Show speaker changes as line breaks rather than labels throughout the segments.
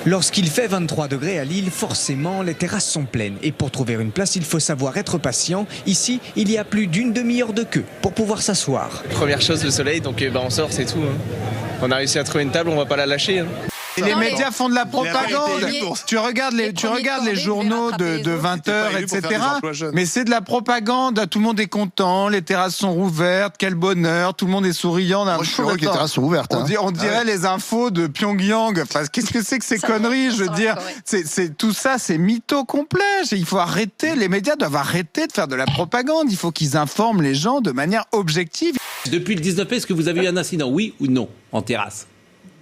Lorsqu'il fait 23 degrés à Lille, forcément, les terrasses sont pleines. Et pour trouver une place, il faut savoir être patient. Ici, il y a plus d'une demi-heure de queue pour pouvoir s'asseoir.
Première chose, le soleil, donc on sort, c'est tout. On a réussi à trouver une table, on va pas la lâcher.
Et les médias font de la propagande. Tu regardes les journaux de 20h, etc. Mais c'est de la propagande. Tout le monde est content, les terrasses sont rouvertes, quel bonheur, tout le monde est souriant.
Moi, je suis heureux que les terrasses sont ouvertes.
On dirait les infos de Pyongyang. Enfin, qu'est-ce que c'est que ces conneries? Je veux dire, tout ça, c'est mytho complet. Il faut arrêter. Les médias doivent arrêter de faire de la propagande. Il faut qu'ils informent les gens de manière objective.
Depuis le 19 mai, est-ce que vous avez eu un incident, oui ou non, en terrasse?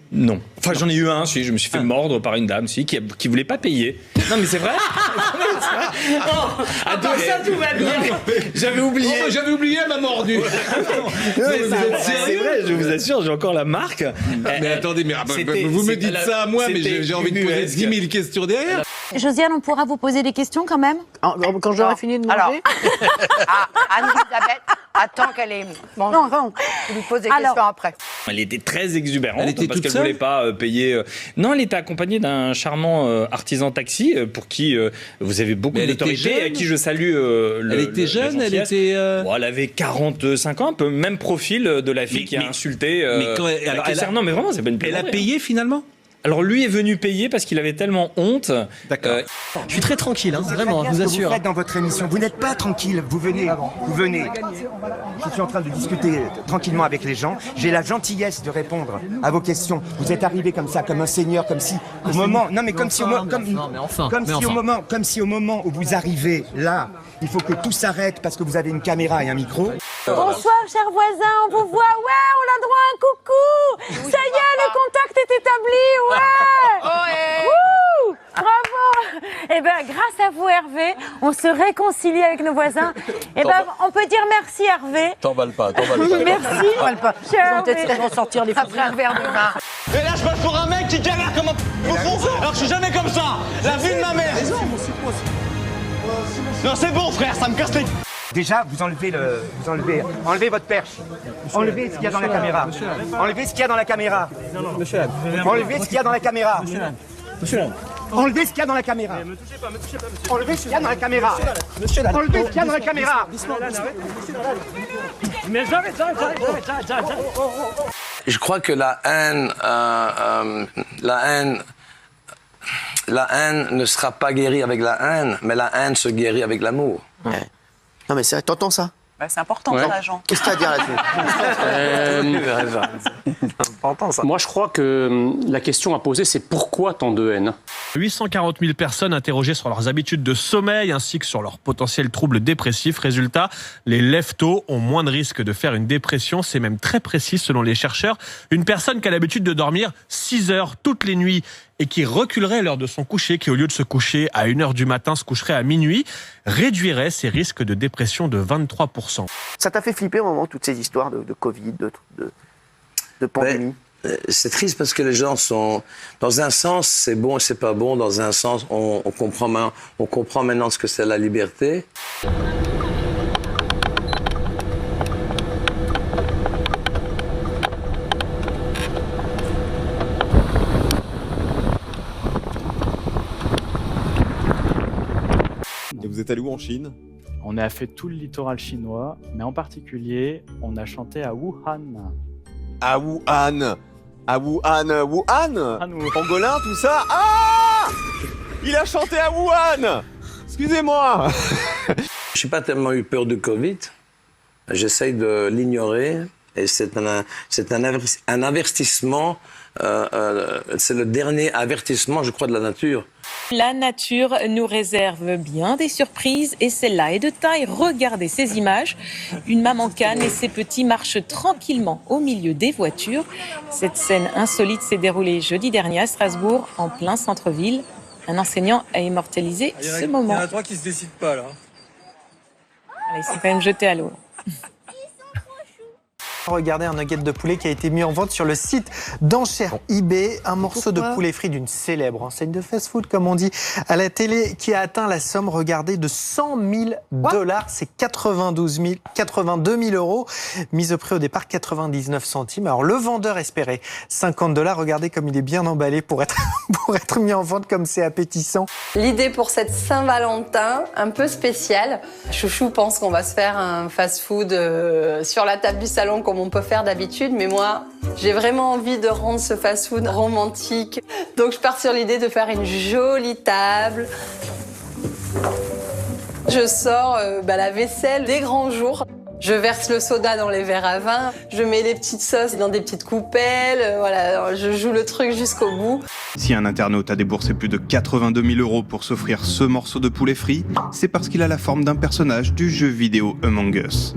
Non. Enfin, j'en ai eu un, si, je me suis fait mordre par une dame, si, qui voulait pas payer. Non, mais c'est vrai.
À part ça, tout va bien.
J'avais oublié.
Oh, j'avais oublié, elle m'a mordu.
C'est vrai, je vous assure, j'ai encore la marque.
Mais attendez, vous me dites ça à moi, mais j'ai envie de poser 10 000 questions derrière.
Josiane, on pourra vous poser des questions quand même?
Quand j'aurai fini de manger.
Alors, Anne-Elisabeth, attends qu'elle ait mangé.
Non.
Je lui pose des questions après.
Elle était très exubérante
elle était
parce qu'elle
seule
voulait pas payer. Non, elle était accompagnée d'un charmant artisan taxi pour qui vous avez beaucoup d'autorité, à qui je salue.
Elle était jeune, elle était.
Bon, elle avait 45 ans, un peu même profil de la fille qui a insulté. Non, mais vraiment, c'est pas une
Elle a payé finalement?
Alors lui est venu payer parce qu'il avait tellement honte.
D'accord.
Je suis très tranquille, vraiment, je vous assure.
Vous faites dans votre émission, vous n'êtes pas tranquille. Vous venez. Je suis en train de discuter tranquillement avec les gens. J'ai la gentillesse de répondre à vos questions. Vous êtes arrivé comme ça, comme un seigneur, comme si au moment, comme si au moment où vous arrivez là, il faut que tout s'arrête parce que vous avez une caméra et un micro.
Bonsoir, chers voisins, on vous voit. Ouais, on a droit à un coucou. Ça y est, le contact est établi. Ouais. Wouh, bravo. Eh bien, grâce à vous, Hervé, on se réconcilie avec nos voisins. Eh bien, on peut dire merci, Hervé.
T'emballes pas.
Merci.
Ils vont peut-être s'en sortir les après un verre de vin.
Et là, je passe pour un mec qui galère comme un bouffon. Alors je suis jamais comme ça. La vie de ma mère. Non, c'est bon, frère, ça me casse les...
Déjà, enlevez votre perche. Enlevez ce qu'il y a dans la caméra. Enlevez ce qu'il y a dans la caméra. Enlevez ce qu'il y a dans la caméra. Enlevez ce qu'il y a dans la caméra. Enlevez ce qu'il y a dans la caméra. Enlevez ce qu'il y a dans la caméra.
Je crois que la haine ne sera pas guérie avec la haine, mais la haine se guérit avec l'amour.
Ouais. Non mais c'est t'entends ça?
C'est important, ça, Jean.
Qu'est-ce que tu as à dire là-dessus?
Moi, je crois que la question à poser, c'est pourquoi tant de haine?
840 000 personnes interrogées sur leurs habitudes de sommeil ainsi que sur leurs potentiels troubles dépressifs. Résultat, les lève-tôt ont moins de risques de faire une dépression. C'est même très précis selon les chercheurs. Une personne qui a l'habitude de dormir 6 heures toutes les nuits et qui reculerait l'heure de son coucher, qui au lieu de se coucher à 1h du matin se coucherait à minuit, réduirait ses risques de dépression de 23%.
Ça t'a fait flipper au moment toutes ces histoires de Covid, de pandémie?
C'est triste parce que les gens sont... Dans un sens, c'est bon et c'est pas bon. Dans un sens, on comprend maintenant ce que c'est la liberté.
Et vous êtes allé où en Chine?
On a fait tout le littoral chinois, mais en particulier, on a chanté à Wuhan.
À Wuhan? À Wuhan? Wuhan? Pangolin, tout ça? Ah! Il a chanté à Wuhan! Excusez-moi!
Je n'ai pas tellement eu peur du Covid. J'essaye de l'ignorer. Et c'est un avertissement. C'est le dernier avertissement, je crois, de la nature.
La nature nous réserve bien des surprises et celle-là est de taille. Regardez ces images. Une maman canne et ses petits marchent tranquillement au milieu des voitures. Cette scène insolite s'est déroulée jeudi dernier à Strasbourg, en plein centre-ville. Un enseignant a immortalisé ce moment.
Il y en a 3 qui ne se décident pas là.
Allez, ils sont quand même jetés à l'eau.
Regardez un nugget de poulet qui a été mis en vente sur le site d'enchères eBay. Un morceau de poulet frit d'une célèbre enseigne de fast-food, comme on dit, à la télé, qui a atteint la somme, regardez, de 100 000 $. C'est 82 000 €, mise au prix au départ 99 centimes. Alors le vendeur espérait 50 $. Regardez comme il est bien emballé pour être mis en vente, comme c'est appétissant.
L'idée pour cette Saint-Valentin, un peu spéciale. Chouchou pense qu'on va se faire un fast-food sur la table du salon comme on peut faire d'habitude, mais moi, j'ai vraiment envie de rendre ce fast-food romantique. Donc je pars sur l'idée de faire une jolie table. Je sors la vaisselle des grands jours. Je verse le soda dans les verres à vin, je mets les petites sauces dans des petites coupelles, voilà, je joue le truc jusqu'au bout.
Si un internaute a déboursé plus de 82 000 € pour s'offrir ce morceau de poulet frit, c'est parce qu'il a la forme d'un personnage du jeu vidéo Among Us.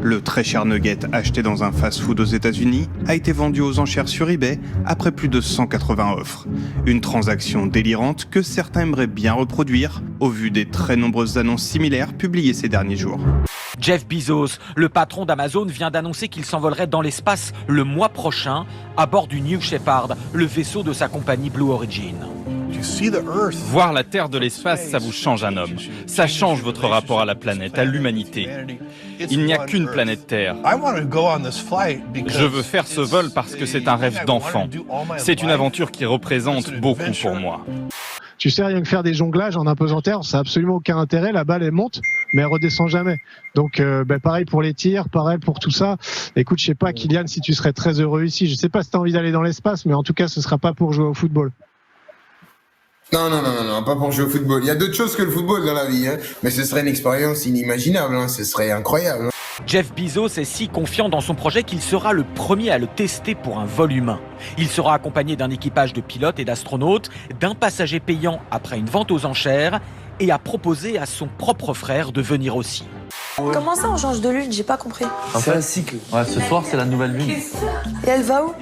Le très cher nugget acheté dans un fast-food aux États-Unis a été vendu aux enchères sur eBay après plus de 180 offres. Une transaction délirante que certains aimeraient bien reproduire au vu des très nombreuses annonces similaires publiées ces derniers jours.
Jeff Bezos, le patron d'Amazon, vient d'annoncer qu'il s'envolerait dans l'espace le mois prochain à bord du New Shepard, le vaisseau de sa compagnie Blue Origin.
Voir la Terre de l'espace, ça vous change un homme. Ça change votre rapport à la planète, à l'humanité. Il n'y a qu'une planète Terre. Je veux faire ce vol parce que c'est un rêve d'enfant. C'est une aventure qui représente beaucoup pour moi.
Tu sais, rien que faire des jonglages en impesanteur, ça n'a absolument aucun intérêt. La balle, elle monte, mais elle redescend jamais. Donc, pareil pour les tirs, pareil pour tout ça. Écoute, je sais pas, Kylian, si tu serais très heureux ici. Je sais pas si tu as envie d'aller dans l'espace, mais en tout cas, ce sera pas pour jouer au football.
Non, pas pour jouer au football. Il y a d'autres choses que le football dans la vie, hein. Mais ce serait une expérience inimaginable, hein. Ce serait incroyable. Hein.
Jeff Bezos est si confiant dans son projet qu'il sera le premier à le tester pour un vol humain. Il sera accompagné d'un équipage de pilotes et d'astronautes, d'un passager payant après une vente aux enchères et a proposé à son propre frère de venir aussi.
Comment ça on change de lune? J'ai pas compris.
C'est un cycle. Ouais, ce soir c'est la nouvelle lune.
Et elle va où?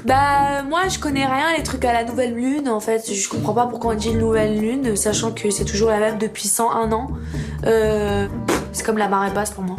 Bah moi je connais rien les trucs à la nouvelle lune en fait. Je comprends pas pourquoi on dit une nouvelle lune, sachant que c'est toujours la même depuis 101 ans. C'est comme la marée basse pour moi.